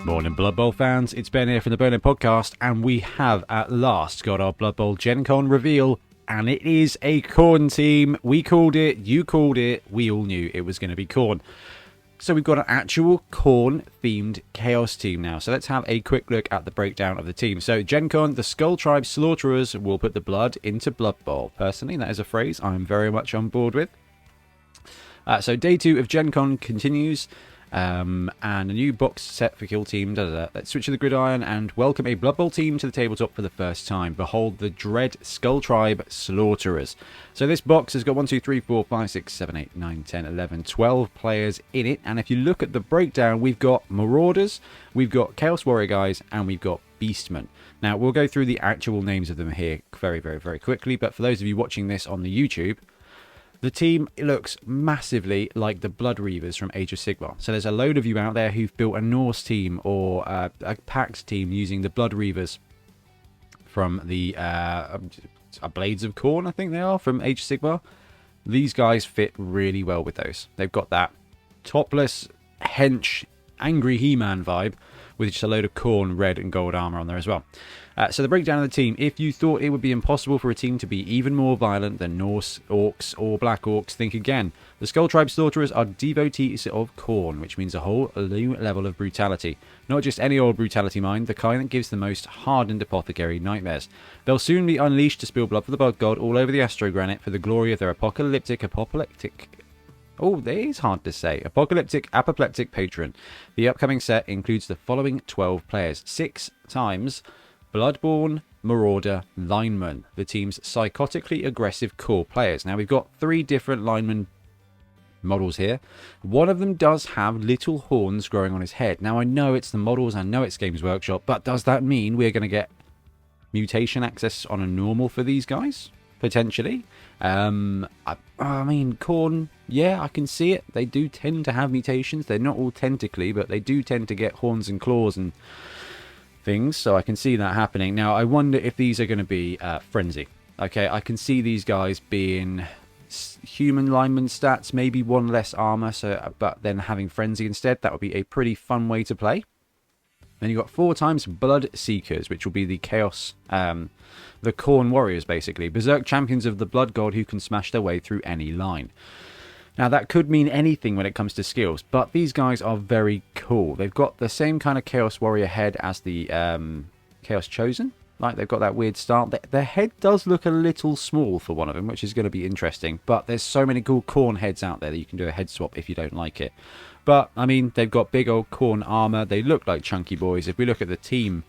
Morning Blood Bowl fans, it's Ben here from the Bonehead podcast, and we have at last got our Blood Bowl Gen Con reveal, and it is a Khorne team. We called it, you called it, we all knew it was going to be Khorne. So we've got an actual Khorne themed Chaos team now. So let's have a quick look at the breakdown of the team. So Gen Con, the Skull Tribe Slaughterers will put the blood into Blood Bowl. Personally, that is a phrase I'm very much on board with. So day 2 of Gen Con continues. And a new box set for kill team. Let's switch to the gridiron and welcome a Blood Bowl team to the tabletop for the first time. Behold the Dread Skull Tribe Slaughterers. So this box has got 1, 2, 3, 4, 5, 6, 7, 8, 9, 10, 11, 12 players in it. And if you look at the breakdown, we've got Marauders, we've got Chaos Warrior guys, and we've got Beastmen. Now, we'll go through the actual names of them here very, very, very quickly. But for those of you watching this on the YouTube, the team looks massively like the Blood Reavers from Age of Sigmar. So there's a load of you out there who've built a Norse team or a Pact team using the Blood Reavers from the Blades of Khorne, I think they are, from Age of Sigmar. These guys fit really well with those. They've got that topless, hench, angry He-Man vibe with just a load of Khorne red and gold armor on there as well. So the breakdown of the team. If you thought it would be impossible for a team to be even more violent than Norse Orcs or Black Orcs, think again. The Skull Tribe Slaughterers are devotees of Khorne, which means a whole new level of brutality. Not just any old brutality, mind, the kind that gives the most hardened apothecary nightmares. They'll soon be unleashed to spill blood for the Blood God all over the Astrogranite for the glory of their apoplectic apoplectic patron. The upcoming set includes the following 12 players. 6 times Bloodborne, Marauder, Lineman, the team's psychotically aggressive core players. Now, we've got 3 different Lineman models here. One of them does have little horns growing on his head. Now, I know it's the models, I know it's Games Workshop, but does that mean we're going to get mutation access on a normal for these guys? Potentially. I mean, Khorne, yeah, I can see it. They do tend to have mutations. They're not all tentacly, but they do tend to get horns and claws and things, so I can see that happening. Now, I wonder if these are going to be Frenzy. Okay, I can see these guys being human lineman stats, maybe 1 less armor, but then having Frenzy instead. That would be a pretty fun way to play. Then you've got 4 times Blood Seekers, which will be the Chaos, the Khorne Warriors, basically. Berserk champions of the Blood God who can smash their way through any line. Now, that could mean anything when it comes to skills, but these guys are very cool. They've got the same kind of Chaos Warrior head as the Chaos Chosen. Like, they've got that weird start. Their head does look a little small for one of them, which is going to be interesting. But there's so many cool Khorne heads out there that you can do a head swap if you don't like it. But, I mean, they've got big old Khorne armor. They look like chunky boys. If we look at the team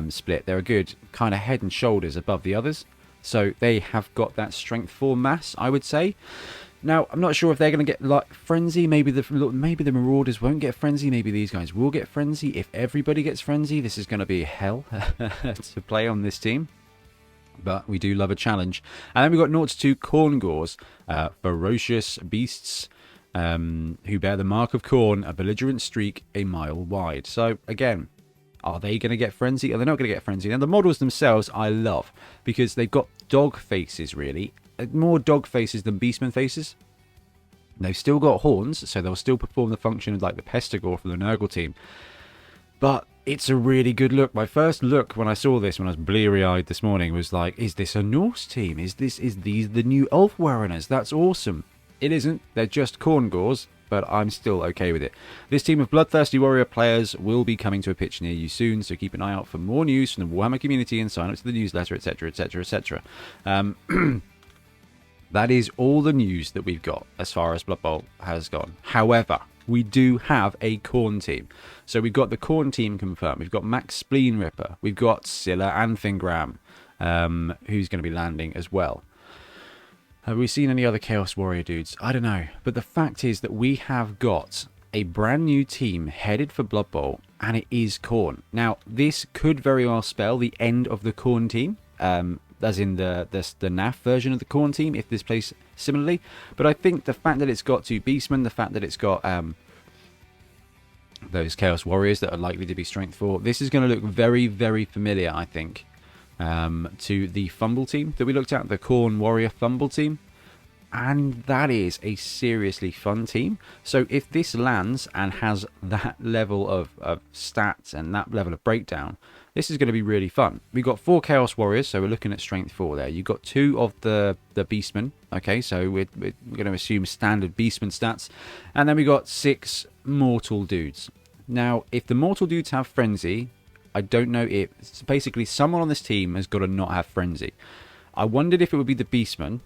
split, they're a good kind of head and shoulders above the others. So they have got that strength 4 mass, I would say. Now, I'm not sure if they're going to get like Frenzy. Maybe the Marauders won't get Frenzy. Maybe these guys will get Frenzy. If everybody gets Frenzy, this is going to be hell to play on this team. But we do love a challenge. And then we've got 0 to 2 Khorne Gores, ferocious beasts who bear the mark of Khorne, a belligerent streak a mile wide. So, again, are they going to get Frenzy? Are they not going to get Frenzy? Now, the models themselves I love because they've got dog faces, really. More dog faces than Beastman faces. They've still got horns, so they'll still perform the function of like the Pestigore from the Nurgle team. But it's a really good look. My first look when I saw this, when I was bleary-eyed this morning, was like, is this a Norse team? Is these the new Elf Warreners? That's awesome. It isn't. They're just Khorne Gores, but I'm still okay with it. This team of bloodthirsty warrior players will be coming to a pitch near you soon, so keep an eye out for more news from the Warhammer community and sign up to the newsletter, etc., etc., etc. That is all the news that we've got as far as Blood Bowl has gone. However, we do have a Khorne team. So we've got the Khorne team confirmed. We've got Max Spleen Ripper. We've got Scylla Anfingram, who's going to be landing as well. Have we seen any other Chaos Warrior dudes? I don't know. But the fact is that we have got a brand new team headed for Blood Bowl, and it is Khorne. Now, this could very well spell the end of the Khorne team. As in the NAF version of the Khorne team, if this plays similarly. But I think the fact that it's got 2 Beastmen, the fact that it's got those Chaos Warriors that are likely to be strength 4, this is going to look very, very familiar, I think, to the Fumble team that we looked at, the Khorne Warrior Fumble team. And that is a seriously fun team. So if this lands and has that level of stats and that level of breakdown, this is going to be really fun. We've got 4 Chaos Warriors, so we're looking at Strength 4 there. You've got 2 of the Beastmen, okay, so we're going to assume standard Beastman stats. And then we got 6 Mortal Dudes. Now, if the Mortal Dudes have Frenzy, I don't know if... Basically, someone on this team has got to not have Frenzy. I wondered if it would be the Beastmen.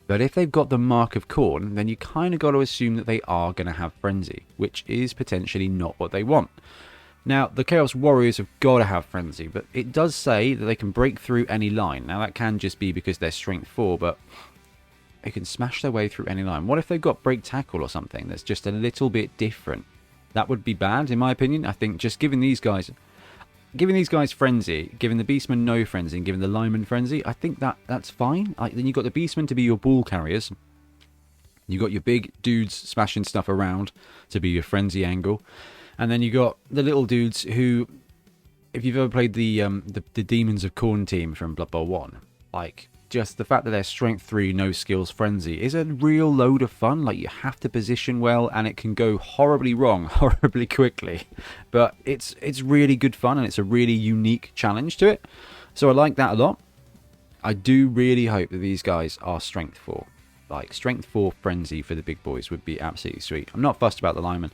But if they've got the Mark of Khorne, then you kind of got to assume that they are going to have Frenzy, which is potentially not what they want. Now, the Chaos Warriors have got to have Frenzy, but it does say that they can break through any line. Now, that can just be because they're Strength 4, but they can smash their way through any line. What if they've got Break Tackle or something that's just a little bit different? That would be bad, in my opinion. I think just giving these guys Frenzy, giving the Beastmen no Frenzy, and giving the Linemen Frenzy, I think that's fine. Then you've got the Beastmen to be your ball carriers. You've got your big dudes smashing stuff around to be your Frenzy angle. And then you got the little dudes who, if you've ever played the Demons of Khorne team from Blood Bowl 1, like, just the fact that they're Strength 3, no skills Frenzy is a real load of fun. Like, you have to position well, and it can go horribly wrong, horribly quickly. But it's really good fun, and it's a really unique challenge to it. So I like that a lot. I do really hope that these guys are Strength 4. Like, Strength 4 Frenzy for the big boys would be absolutely sweet. I'm not fussed about the linemen.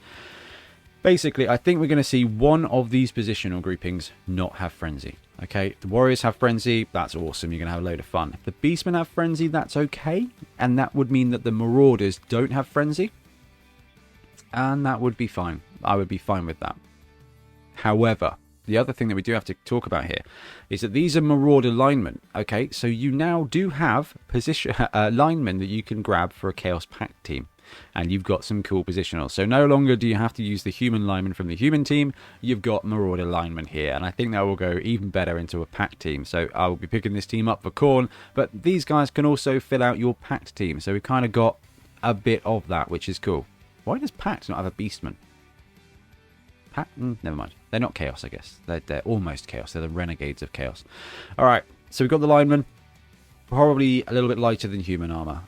Basically, I think we're going to see one of these positional groupings not have Frenzy. Okay, if the Warriors have Frenzy, that's awesome. You're going to have a load of fun. If the Beastmen have Frenzy, that's okay. And that would mean that the Marauders don't have Frenzy. And that would be fine. I would be fine with that. However, the other thing that we do have to talk about here is that these are Marauder linemen. Okay, so you now do have position linemen that you can grab for a Chaos Pact team. And you've got some cool positionals. So no longer do you have to use the human lineman from the human team. You've got Marauder lineman here. And I think that will go even better into a pack team. So I will be picking this team up for Khorne. But these guys can also fill out your packed team. So we've kind of got a bit of that, which is cool. Why does Pact not have a Beastman? Pact? Never mind. They're not Chaos, I guess. They're almost Chaos. They're the Renegades of Chaos. Alright, so we've got the lineman. Probably a little bit lighter than human armor.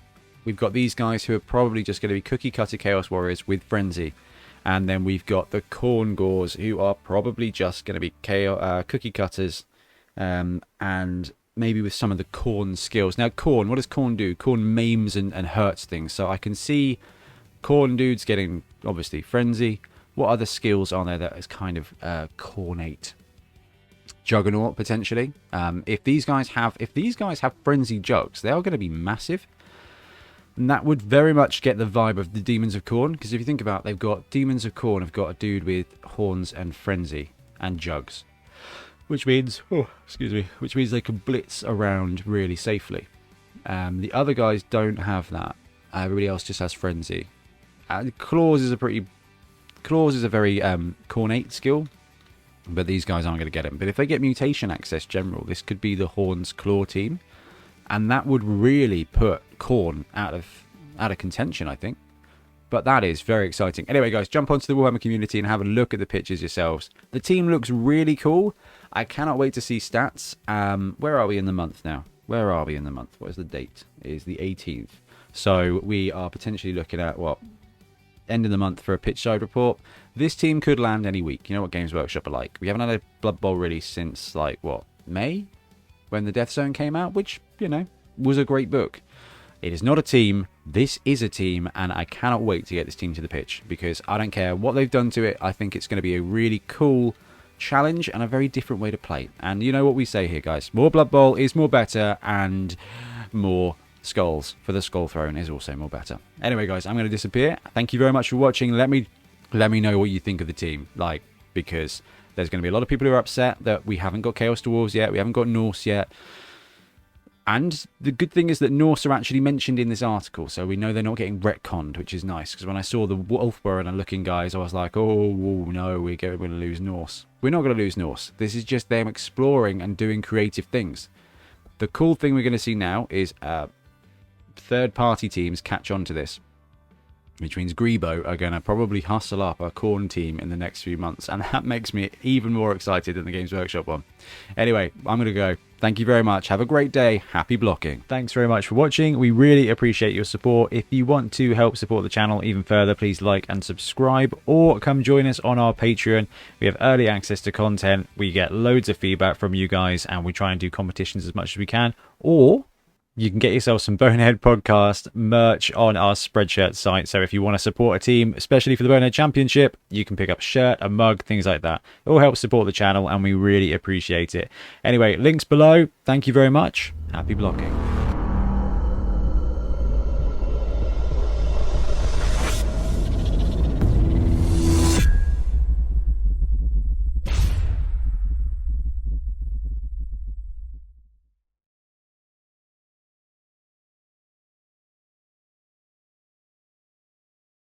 We've got these guys who are probably just going to be cookie-cutter Chaos Warriors with Frenzy. And then we've got the Khorne Gores, who are probably just going to be cookie-cutters. And maybe with some of the Khorne skills. Now, Khorne, what does Khorne do? Khorne maims and hurts things. So I can see Khorne dudes getting, obviously, Frenzy. What other skills are there that is kind of Khornate? Juggernaut, potentially. If these guys have Frenzy Jugs, they are going to be massive. And that would very much get the vibe of the Demons of Khorne. Because if you think about it, they've got Demons of Khorne have got a dude with horns and Frenzy and Jugs. Which means, which means they can blitz around really safely. The other guys don't have that. Everybody else just has Frenzy. Claws is a very Khornate skill. But these guys aren't going to get it. But if they get Mutation Access General, this could be the Horns Claw team. And that would really put Khorne out of contention, I think. But that is very exciting. Anyway, guys, jump onto the Warhammer community and have a look at the pictures yourselves. The team looks really cool. I cannot wait to see stats. Where are we in the month now? Where are we in the month? What is the date? It is the 18th. So we are potentially looking at, what, end of the month for a pitch side report. This team could land any week. You know what Games Workshop are like. We haven't had a Blood Bowl release since, like, what, May? When the Death Zone came out, which, you know, was a great book. It is not a team. This is a team, and I cannot wait to get this team to the pitch because I don't care what they've done to it. I think it's going to be a really cool challenge and a very different way to play. And you know what we say here, guys. More Blood Bowl is more better, and more skulls for the Skull Throne is also more better. Anyway, guys, I'm going to disappear. Thank you very much for watching. Let me know what you think of the team, like, because there's going to be a lot of people who are upset that we haven't got Chaos Dwarves yet, we haven't got Norse yet. And the good thing is that Norse are actually mentioned in this article, so we know they're not getting retconned, which is nice. Because when I saw the Wolfburner looking guys, I was like, oh no, we're going to lose Norse. We're not going to lose Norse. This is just them exploring and doing creative things. The cool thing we're going to see now is third-party teams catch on to this. Which means Grebo are going to probably hustle up a Khorne team in the next few months. And that makes me even more excited than the Games Workshop one. Anyway, I'm going to go. Thank you very much. Have a great day. Happy blocking. Thanks very much for watching. We really appreciate your support. If you want to help support the channel even further, please like and subscribe, or come join us on our Patreon. We have early access to content. We get loads of feedback from you guys, and we try and do competitions as much as we can. Or you can get yourself some Bonehead podcast merch on our Spreadshirt site. So if you want to support a team, especially for the Bonehead Championship, you can pick up a shirt, a mug, things like that. It all helps support the channel, and we really appreciate it. Anyway, links below. Thank you very much. Happy blocking.